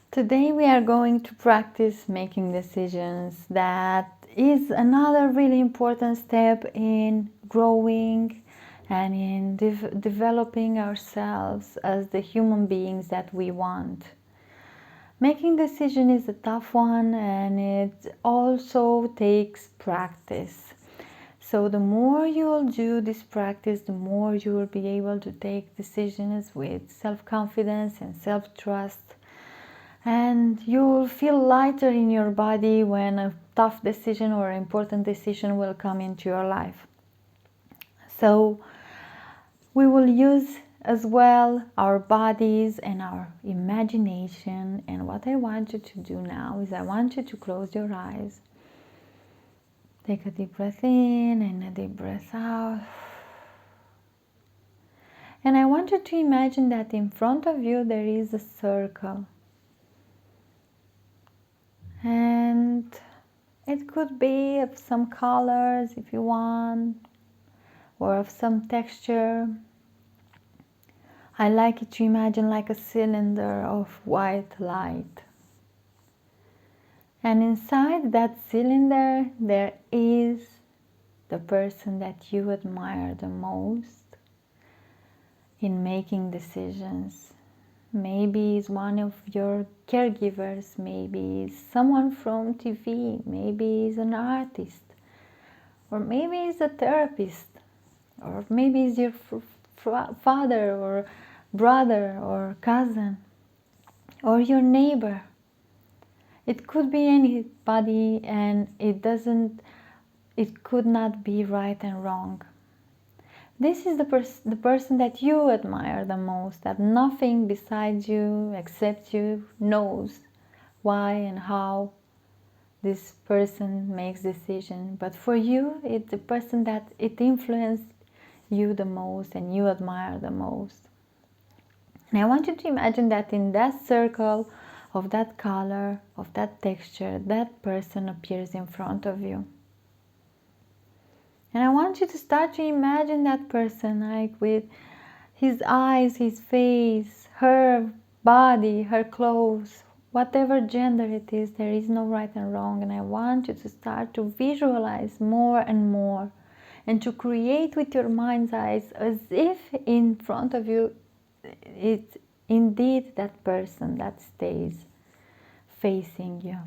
Today we are going to practice making decisions. That is another really important step in growing and in developing ourselves as the human beings that we want. Making decision is a tough one, and it also takes practice. So the more you'll do this practice, the more you will be able to take decisions with self-confidence and self-trust. And you'll feel lighter in your body when a tough decision or important decision will come into your life. So we will use as well our bodies and our imagination. And what I want you to do now is I want you to close your eyes. Take a deep breath in and a deep breath out. And I want you to imagine that in front of you there is a circle. And it could be of some colors if you want, or of some texture. I like it to imagine like a cylinder of white light. And inside that cylinder there is the person that you admire the most in making decisions. Maybe it's one of your caregivers, maybe it's someone from TV, maybe it's an artist, or maybe it's a therapist, or maybe it's your father or brother or cousin or your neighbor. It could be anybody, and it could not be right and wrong. This is the person that you admire the most, that nothing besides you, except you, knows why and how this person makes decision. But for you, it's the person that it influenced you the most and you admire the most. And I want you to imagine that in that circle of that color, of that texture, that person appears in front of you. And I want you to start to imagine that person, like with his eyes, his face, her body, her clothes, whatever gender it is, there is no right and wrong. And I want you to start to visualize more and more, and to create with your mind's eyes as if in front of you it's indeed that person that stays facing you.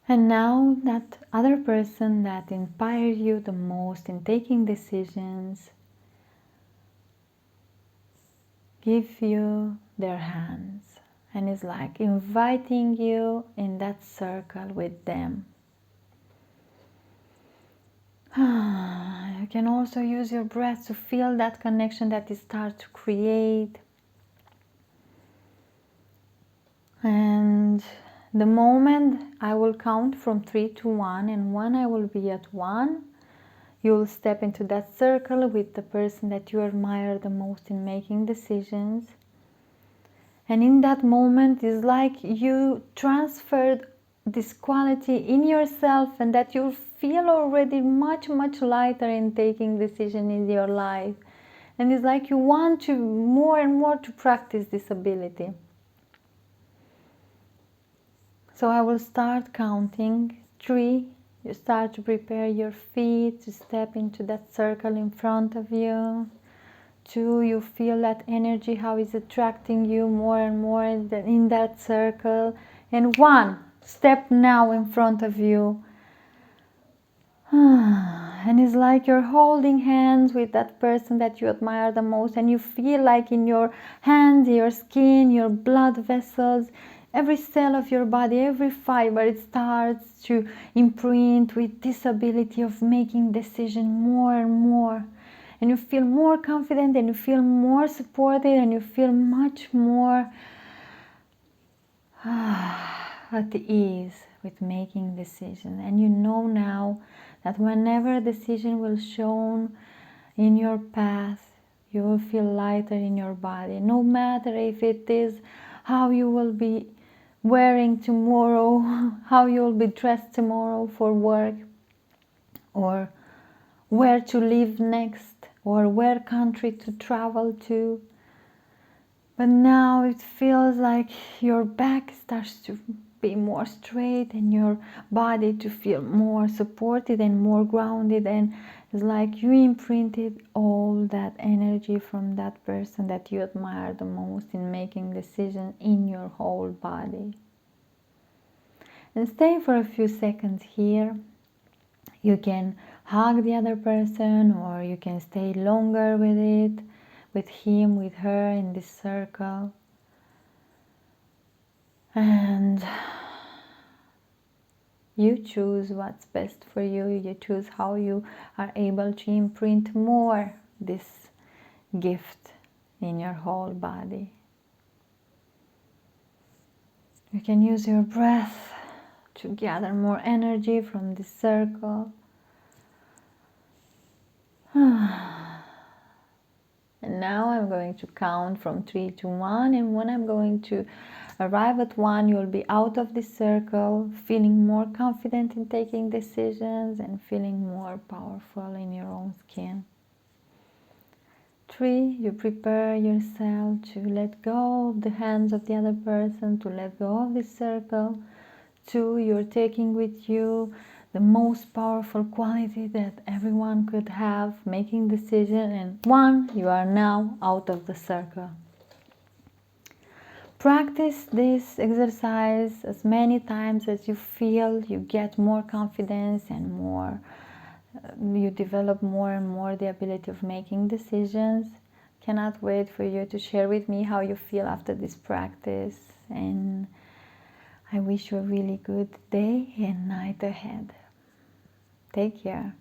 And now that other person that inspired you the most in taking decisions, give you their hands and is like inviting you in that circle with them. You can also use your breath to feel that connection that it starts to create. And the moment I will count from 3 to 1, and when I will be at 1, you will step into that circle with the person that you admire the most in making decisions. And in that moment, it's like you transferred this quality in yourself, and that you feel already much, much lighter in taking decisions in your life. And it's like you want to more and more to practice this ability. So I will start counting 3. You start to prepare your feet to step into that circle in front of you. 2, you feel that energy, how it's attracting you more and more in that circle. And 1, step now in front of you. And it's like you're holding hands with that person that you admire the most, and you feel like in your hands, your skin, your blood vessels, every cell of your body, every fiber, it starts to imprint with this ability of making decisions more and more. And you feel more confident, and you feel more supported, and you feel much more at ease with making decisions. And you know now that whenever a decision will shown in your path, you will feel lighter in your body. No matter if it is how you will be wearing tomorrow, how you will be dressed tomorrow for work, or where to live next, or where country to travel to. But now it feels like your back starts to be more straight and your body to feel more supported and more grounded, and it's like you imprinted all that energy from that person that you admire the most in making decisions in your whole body. And stay for a few seconds here. You can hug the other person, or you can stay longer with it, with him, with her in this circle. And you choose what's best for you. You choose how you are able to imprint more this gift in your whole body. You can use your breath to gather more energy from this circle. And now I'm going to count from 3 to 1, and when I'm going to arrive at 1, you'll be out of this circle, feeling more confident in taking decisions and feeling more powerful in your own skin. 3, you prepare yourself to let go of the hands of the other person, to let go of this circle. 2, you're taking with you the most powerful quality that everyone could have, making decision. And 1, you are now out of the circle. Practice this exercise as many times as you feel you get more confidence and more you develop more and more the ability of making decisions. Cannot wait for you to share with me how you feel after this practice, and I wish you a really good day and night ahead. Take care.